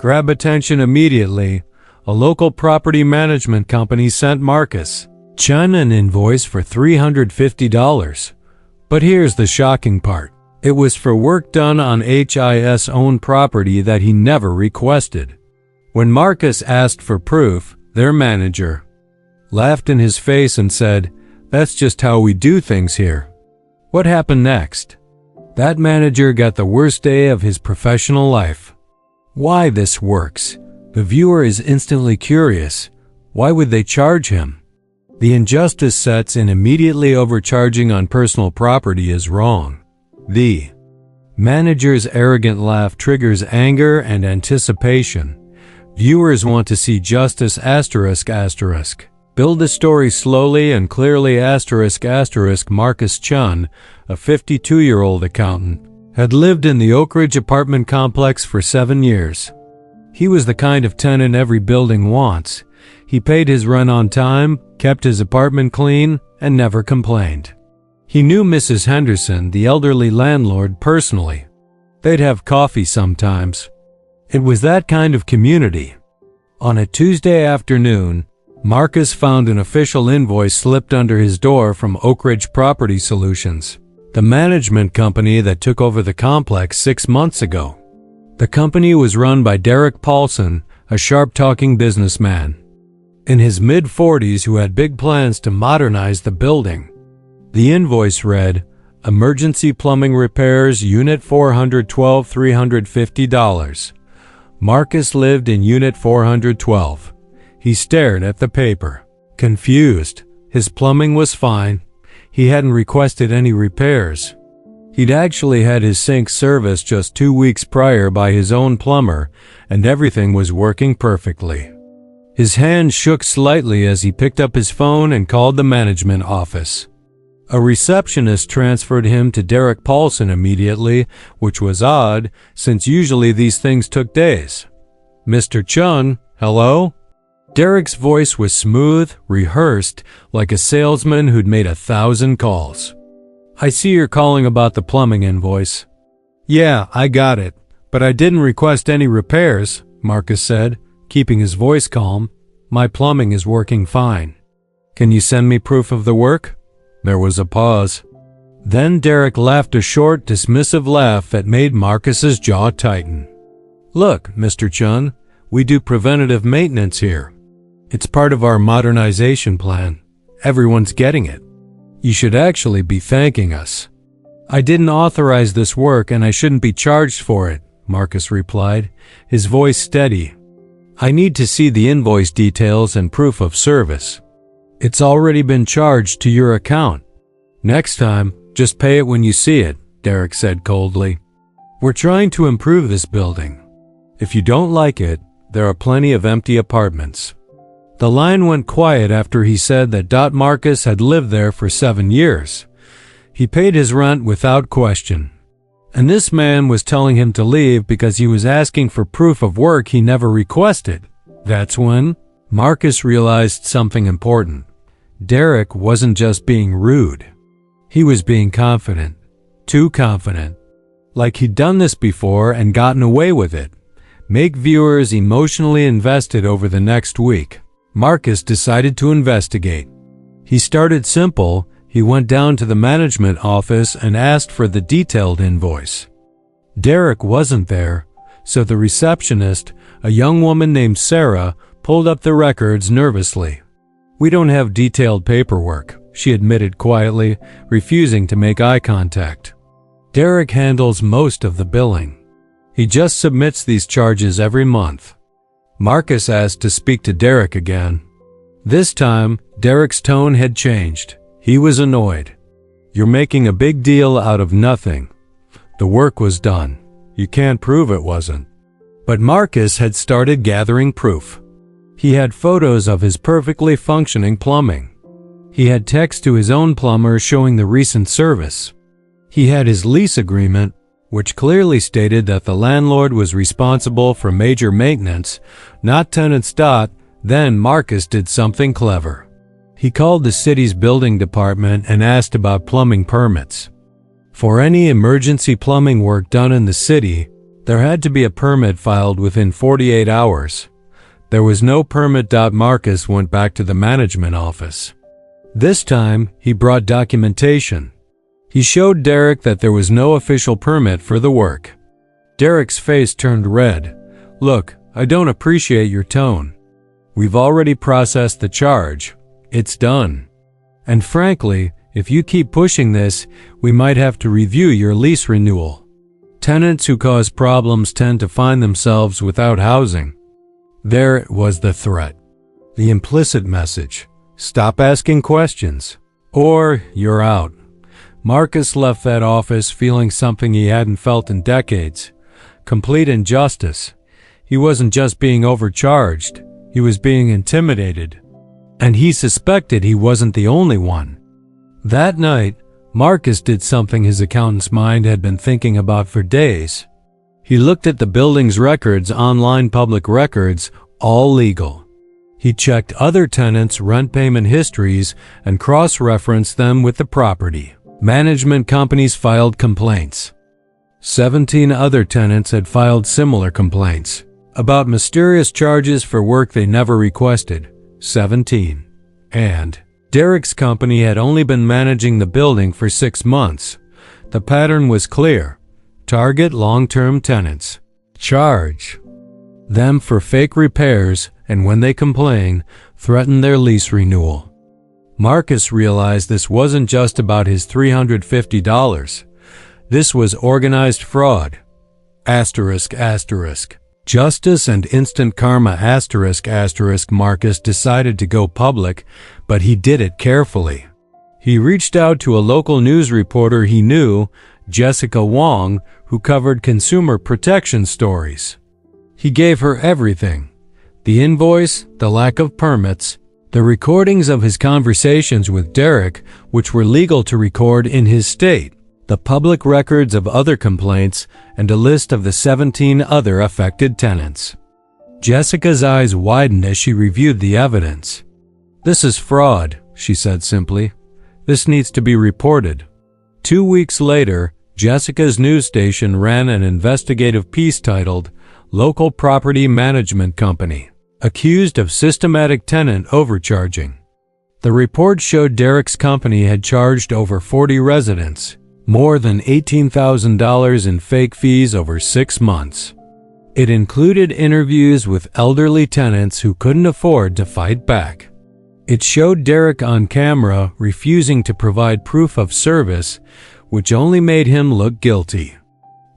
grab attention immediately, a local property management company sent Marcus Chun an invoice for $350. But here's the shocking part. It was for work done on HIS owned property that he never requested. When Marcus asked for proof, their manager laughed in his face and said, "That's just how we do things here." What happened next? That manager got the worst day of his professional life. Why this works? The viewer is instantly curious. Why would they charge him? The injustice sets in immediately overcharging on personal property is wrong. The manager's arrogant laugh triggers anger and anticipation. Viewers want to see justice ***. Build the story slowly and clearly ***. Marcus Chun, a 52-year-old accountant, had lived in the Oak Ridge apartment complex for 7 years. He was the kind of tenant every building wants. He paid his rent on time, kept his apartment clean, and never complained. He knew Mrs. Henderson, the elderly landlord, personally. They'd have coffee sometimes. It was that kind of community. On a Tuesday afternoon, Marcus found an official invoice slipped under his door from Oak Ridge Property Solutions, the management company that took over the complex 6 months ago. The company was run by Derek Paulson, a sharp-talking businessman in his mid-40s who had big plans to modernize the building. The invoice read, "Emergency plumbing repairs, Unit 412, $350. Marcus lived in Unit 412. He stared at the paper, confused. His plumbing was fine. He hadn't requested any repairs. He'd actually had his sink serviced just 2 weeks prior by his own plumber, and everything was working perfectly. His hand shook slightly as he picked up his phone and called the management office. A receptionist transferred him to Derek Paulson immediately, which was odd, since usually these things took days. "Mr. Chun, hello?" Derek's voice was smooth, rehearsed, like a salesman who'd made 1,000 calls. "I see you're calling about the plumbing invoice." "Yeah, I got it, but I didn't request any repairs," Marcus said, keeping his voice calm. "My plumbing is working fine." "Can you send me proof of the work?" There was a pause. Then Derek laughed a short, dismissive laugh that made Marcus's jaw tighten. "Look, Mr. Chun, we do preventative maintenance here. It's part of our modernization plan. Everyone's getting it. You should actually be thanking us." "I didn't authorize this work and I shouldn't be charged for it," Marcus replied, his voice steady. "I need to see the invoice details and proof of service." "It's already been charged to your account. Next time, just pay it when you see it," Derek said coldly. "We're trying to improve this building. If you don't like it, there are plenty of empty apartments." The line went quiet after he said that Marcus had lived there for 7 years. He paid his rent without question. And this man was telling him to leave because he was asking for proof of work he never requested. That's when Marcus realized something important. Derek wasn't just being rude. He was being confident. Too confident. Like he'd done this before and gotten away with it. Make viewers emotionally invested over the next week. Marcus decided to investigate. He started simple. He went down to the management office and asked for the detailed invoice. Derek wasn't there, so the receptionist, a young woman named Sarah, pulled up the records nervously. "We don't have detailed paperwork," she admitted quietly, refusing to make eye contact. "Derek handles most of the billing. He just submits these charges every month." Marcus asked to speak to Derek again. This time, Derek's tone had changed. He was annoyed. "You're making a big deal out of nothing. The work was done. You can't prove it wasn't." But Marcus had started gathering proof. He had photos of his perfectly functioning plumbing. He had text to his own plumber showing the recent service. He had his lease agreement, which clearly stated that the landlord was responsible for major maintenance, not tenants. Then Marcus did something clever. He called the city's building department and asked about plumbing permits. For any emergency plumbing work done in the city, There had to be a permit filed within 48 hours. There was no permit. Marcus went back to the management office. This time, he brought documentation. He showed Derek that there was no official permit for the work. Derek's face turned red. "Look, I don't appreciate your tone. We've already processed the charge. It's done. And frankly, if you keep pushing this, we might have to review your lease renewal. Tenants who cause problems tend to find themselves without housing." There was the threat. The implicit message. Stop asking questions, or you're out. Marcus left that office feeling something he hadn't felt in decades. Complete injustice. He wasn't just being overcharged, he was being intimidated. And he suspected he wasn't the only one. That night, Marcus did something his accountant's mind had been thinking about for days. He looked at the building's records, online public records, all legal. He checked other tenants' rent payment histories and cross-referenced them with the property. Management companies filed complaints. 17 other tenants had filed similar complaints about mysterious charges for work they never requested. 17. And Derek's company had only been managing the building for 6 months. The pattern was clear. Target long-term tenants. Charge them for fake repairs, and when they complain, threaten their lease renewal. Marcus realized this wasn't just about his $350. This was organized fraud. ***. Justice and instant karma ***. Marcus decided to go public, but he did it carefully. He reached out to a local news reporter he knew, Jessica Wong, who covered consumer protection stories. He gave her everything. The invoice, the lack of permits, the recordings of his conversations with Derek, which were legal to record in his state, the public records of other complaints, and a list of the 17 other affected tenants. Jessica's eyes widened as she reviewed the evidence. "This is fraud," she said simply. "This needs to be reported." 2 weeks later, Jessica's news station ran an investigative piece titled "Local Property Management Company Accused of Systematic Tenant Overcharging." The report showed Derek's company had charged over 40 residents more than $18,000 in fake fees over 6 months. It included interviews with elderly tenants who couldn't afford to fight back. It showed Derek on camera refusing to provide proof of service, which only made him look guilty.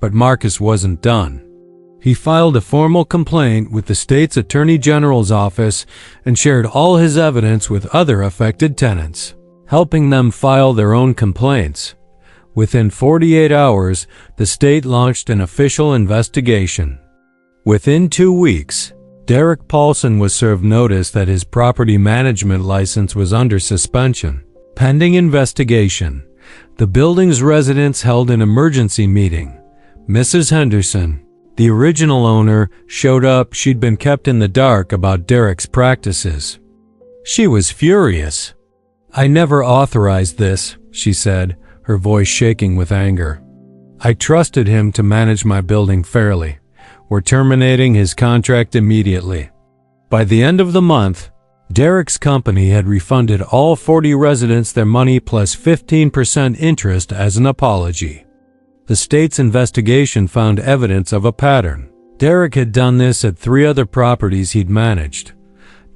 But Marcus wasn't done. He filed a formal complaint with the state's Attorney General's office and shared all his evidence with other affected tenants, helping them file their own complaints. Within 48 hours, the state launched an official investigation. Within 2 weeks, Derek Paulson was served notice that his property management license was under suspension. Pending investigation, the building's residents held an emergency meeting. Mrs. Henderson, the original owner, showed up. She'd been kept in the dark about Derek's practices. She was furious. "I never authorized this," she said, her voice shaking with anger. "I trusted him to manage my building fairly. We're terminating his contract immediately." By the end of the month, Derek's company had refunded all 40 residents their money plus 15% interest as an apology. The state's investigation found evidence of a pattern. Derek had done this at 3 other properties he'd managed.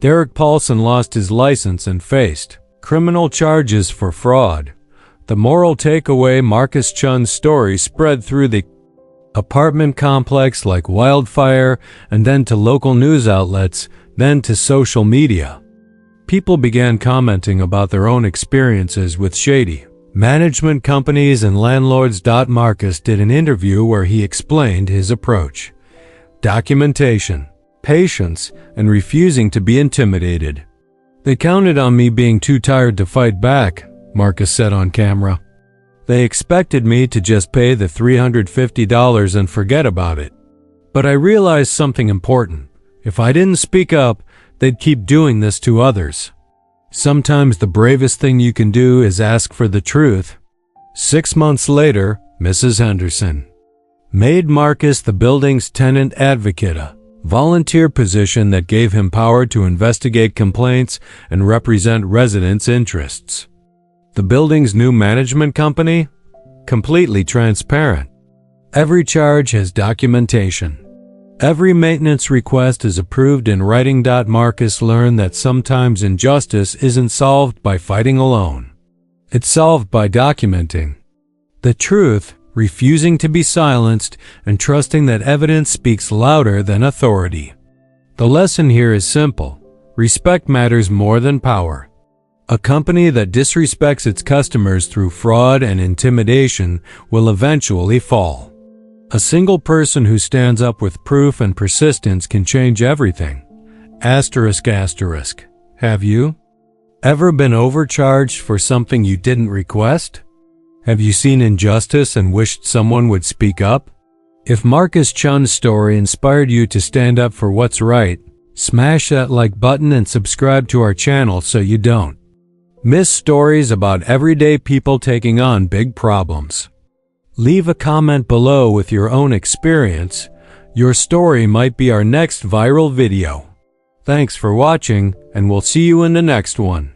Derek Paulson lost his license and faced criminal charges for fraud. The moral takeaway: Marcus Chun's story spread through the apartment complex like wildfire, and then to local news outlets, then to social media. People began commenting about their own experiences with shady management companies and landlords. Marcus did an interview where he explained his approach: documentation, patience, and refusing to be intimidated. "They counted on me being too tired to fight back," Marcus said on camera. "They expected me to just pay the $350 and forget about it. But I realized something important. If I didn't speak up, they'd keep doing this to others. Sometimes the bravest thing you can do is ask for the truth." 6 months later, Mrs. Henderson. made Marcus the building's tenant advocate, a volunteer position that gave him power to investigate complaints and represent residents' interests. The building's new management company? Completely transparent. Every charge has documentation. Every maintenance request is approved in writing. Marcus learned that sometimes injustice isn't solved by fighting alone. It's solved by documenting the truth, refusing to be silenced, and trusting that evidence speaks louder than authority. The lesson here is simple. Respect matters more than power. A company that disrespects its customers through fraud and intimidation will eventually fall. A single person who stands up with proof and persistence can change everything. ***. Have you ever been overcharged for something you didn't request? Have you seen injustice and wished someone would speak up? If Marcus Chun's story inspired you to stand up for what's right, smash that like button and subscribe to our channel so you don't miss stories about everyday people taking on big problems. Leave a comment below with your own experience. Your story might be our next viral video. Thanks for watching, and we'll see you in the next one.